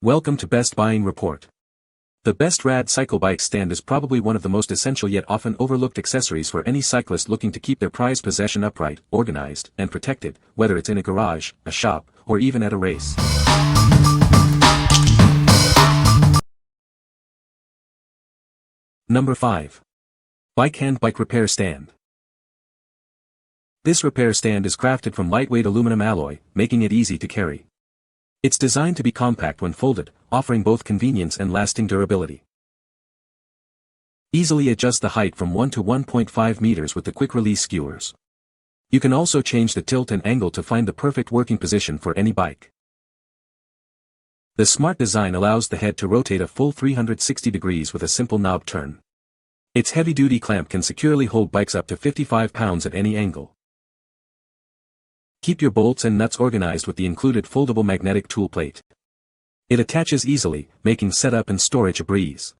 Welcome to Best Buying Report. The Best Rad Cycle Bike Stand is probably one of the most essential yet often overlooked accessories for any cyclist looking to keep their prized possession upright, organized, and protected, whether it's in a garage, a shop, or even at a race. Number 5. BikeHand Bike Repair Stand. This repair stand is crafted from lightweight aluminum alloy, making it easy to carry. It's designed to be compact when folded, offering both convenience and lasting durability. Easily adjust the height from 1 to 1.5 meters with the quick-release skewers. You can also change the tilt and angle to find the perfect working position for any bike. The smart design allows the head to rotate a full 360 degrees with a simple knob turn. Its heavy-duty clamp can securely hold bikes up to 55 pounds at any angle. Keep your bolts and nuts organized with the included foldable magnetic tool plate. It attaches easily, making setup and storage a breeze.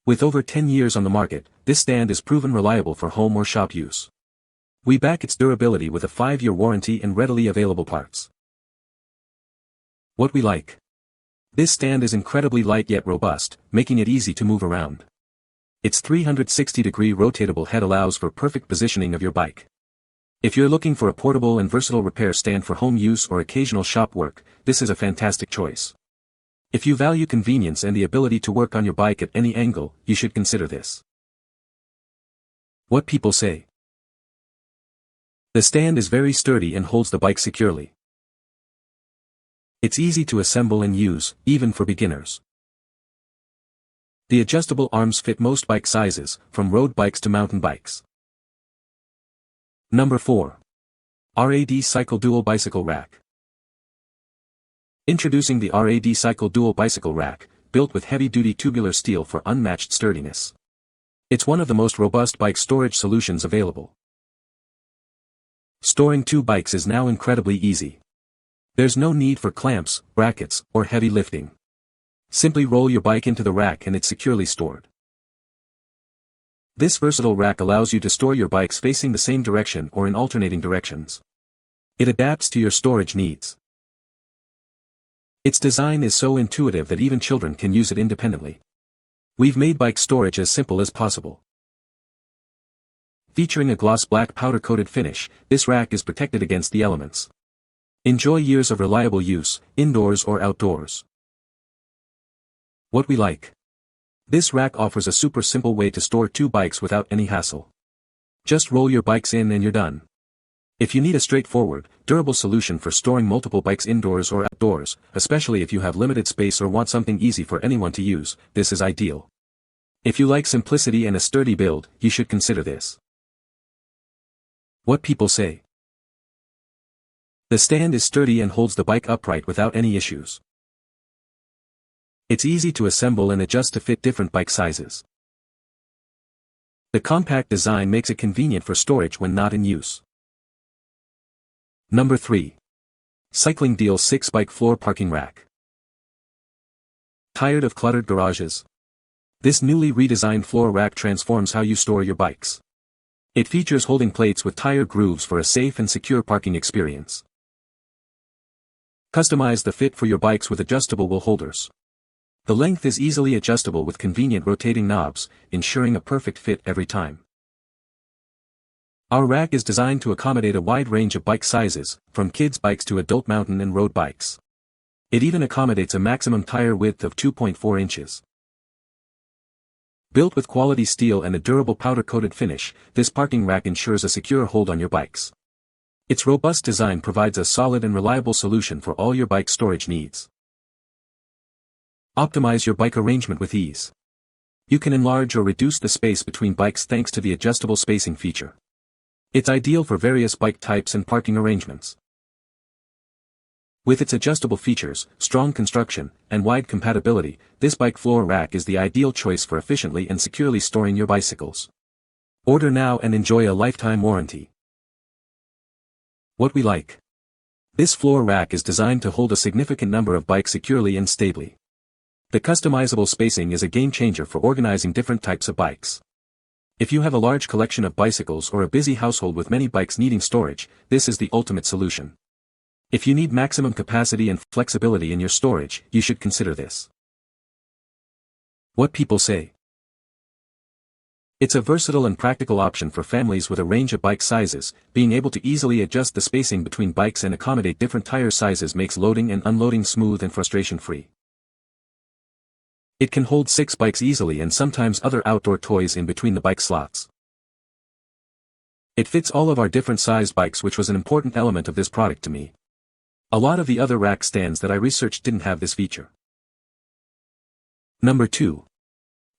With over 10 years on the market, this stand is proven reliable for home or shop use. We back its durability with a 5-year warranty and readily available parts. What we like. This stand is incredibly light yet robust, making it easy to move around. Its 360-degree rotatable head allows for perfect positioning of your bike. If you're looking for a portable and versatile repair stand for home use or occasional shop work, this is a fantastic choice. If you value convenience and the ability to work on your bike at any angle, you should consider this. What people say. The stand is very sturdy and holds the bike securely. It's easy to assemble and use, even for beginners. The adjustable arms fit most bike sizes, from road bikes to mountain bikes. Number 4. Rad Cycle Dual Bicycle Rack. Introducing the Rad Cycle Dual Bicycle Rack, built with heavy-duty tubular steel for unmatched sturdiness. It's one of the most robust bike storage solutions available. Storing 2 bikes is now incredibly easy. There's no need for clamps, brackets, or heavy lifting. Simply roll your bike into the rack and it's securely stored. This versatile rack allows you to store your bikes facing the same direction or in alternating directions. It adapts to your storage needs. Its design is so intuitive that even children can use it independently. We've made bike storage as simple as possible. Featuring a gloss black powder-coated finish, this rack is protected against the elements. Enjoy years of reliable use, indoors or outdoors. What we like. This rack offers a super simple way to store 2 bikes without any hassle. Just roll your bikes in and you're done. If you need a straightforward, durable solution for storing multiple bikes indoors or outdoors, especially if you have limited space or want something easy for anyone to use, this is ideal. If you like simplicity and a sturdy build, you should consider this. What people say. The stand is sturdy and holds the bike upright without any issues. It's easy to assemble and adjust to fit different bike sizes. The compact design makes it convenient for storage when not in use. Number 3. CyclingDeal 6-Bike Floor Parking Rack. Tired of cluttered garages? This newly redesigned floor rack transforms how you store your bikes. It features holding plates with tire grooves for a safe and secure parking experience. Customize the fit for your bikes with adjustable wheel holders. The length is easily adjustable with convenient rotating knobs, ensuring a perfect fit every time. Our rack is designed to accommodate a wide range of bike sizes, from kids' bikes to adult mountain and road bikes. It even accommodates a maximum tire width of 2.4 inches. Built with quality steel and a durable powder-coated finish, this parking rack ensures a secure hold on your bikes. Its robust design provides a solid and reliable solution for all your bike storage needs. Optimize your bike arrangement with ease. You can enlarge or reduce the space between bikes thanks to the adjustable spacing feature. It's ideal for various bike types and parking arrangements. With its adjustable features, strong construction, and wide compatibility, this bike floor rack is the ideal choice for efficiently and securely storing your bicycles. Order now and enjoy a lifetime warranty. What we like. This floor rack is designed to hold a significant number of bikes securely and stably. The customizable spacing is a game-changer for organizing different types of bikes. If you have a large collection of bicycles or a busy household with many bikes needing storage, this is the ultimate solution. If you need maximum capacity and flexibility in your storage, you should consider this. What people say. It's a versatile and practical option for families with a range of bike sizes. Being able to easily adjust the spacing between bikes and accommodate different tire sizes makes loading and unloading smooth and frustration-free. It can hold 6 bikes easily and sometimes other outdoor toys in between the bike slots. It fits all of our different sized bikes, which was an important element of this product to me. A lot of the other rack stands that I researched didn't have this feature. Number 2.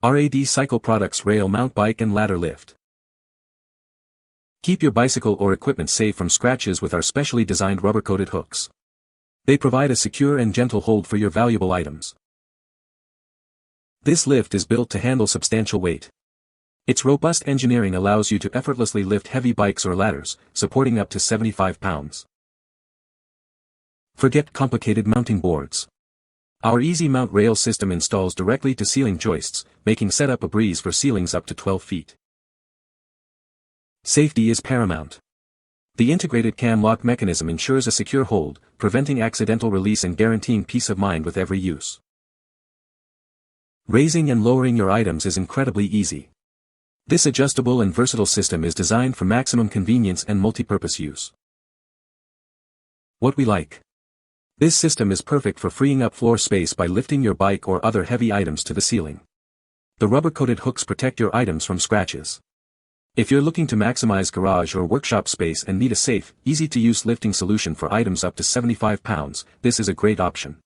Rad Cycle Products Rail Mount Bike and Ladder Lift. Keep your bicycle or equipment safe from scratches with our specially designed rubber-coated hooks. They provide a secure and gentle hold for your valuable items. This lift is built to handle substantial weight. Its robust engineering allows you to effortlessly lift heavy bikes or ladders, supporting up to 75 pounds. Forget complicated mounting boards. Our Easy Mount rail system installs directly to ceiling joists, making setup a breeze for ceilings up to 12 feet. Safety is paramount. The integrated cam lock mechanism ensures a secure hold, preventing accidental release and guaranteeing peace of mind with every use. Raising and lowering your items is incredibly easy. This adjustable and versatile system is designed for maximum convenience and multi-purpose use. What we like. This system is perfect for freeing up floor space by lifting your bike or other heavy items to the ceiling. The rubber-coated hooks protect your items from scratches. If you're looking to maximize garage or workshop space and need a safe, easy-to-use lifting solution for items up to 75 pounds, this is a great option.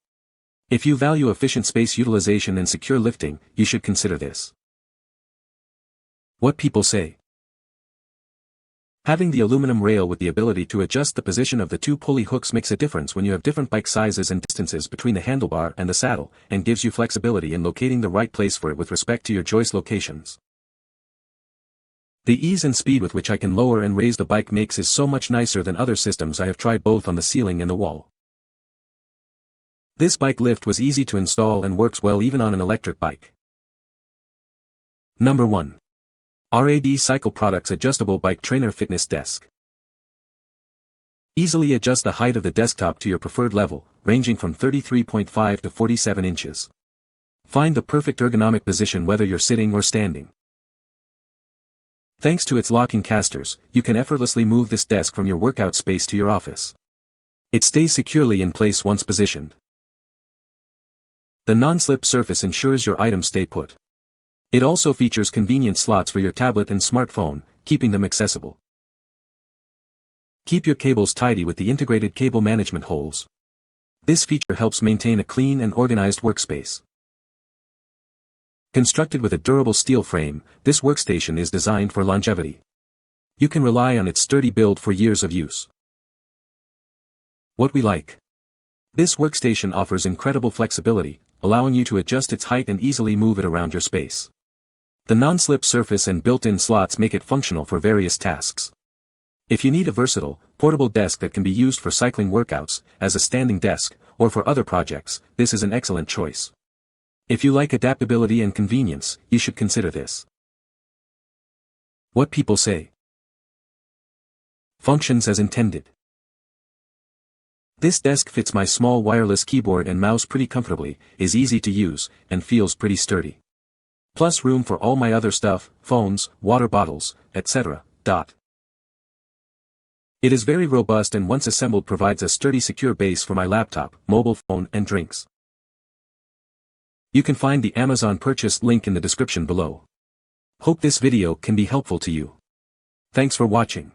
If you value efficient space utilization and secure lifting, you should consider this. What people say. Having the aluminum rail with the ability to adjust the position of the 2 pulley hooks makes a difference when you have different bike sizes and distances between the handlebar and the saddle, and gives you flexibility in locating the right place for it with respect to your joist locations. The ease and speed with which I can lower and raise the bike makes it so much nicer than other systems I have tried both on the ceiling and the wall. This bike lift was easy to install and works well even on an electric bike. Number 1. Rad Cycle Products Adjustable Bike Trainer Fitness Desk. Easily adjust the height of the desktop to your preferred level, ranging from 33.5 to 47 inches. Find the perfect ergonomic position whether you're sitting or standing. Thanks to its locking casters, you can effortlessly move this desk from your workout space to your office. It stays securely in place once positioned. The non-slip surface ensures your items stay put. It also features convenient slots for your tablet and smartphone, keeping them accessible. Keep your cables tidy with the integrated cable management holes. This feature helps maintain a clean and organized workspace. Constructed with a durable steel frame, this workstation is designed for longevity. You can rely on its sturdy build for years of use. What we like. This workstation offers incredible flexibility, allowing you to adjust its height and easily move it around your space. The non-slip surface and built-in slots make it functional for various tasks. If you need a versatile, portable desk that can be used for cycling workouts, as a standing desk, or for other projects, this is an excellent choice. If you like adaptability and convenience, you should consider this. What people say. Functions as intended. This desk fits my small wireless keyboard and mouse pretty comfortably, is easy to use, and feels pretty sturdy. Plus room for all my other stuff, phones, water bottles, etc. It is very robust and once assembled provides a sturdy secure base for my laptop, mobile phone and drinks. You can find the Amazon purchase link in the description below. Hope this video can be helpful to you. Thanks for watching.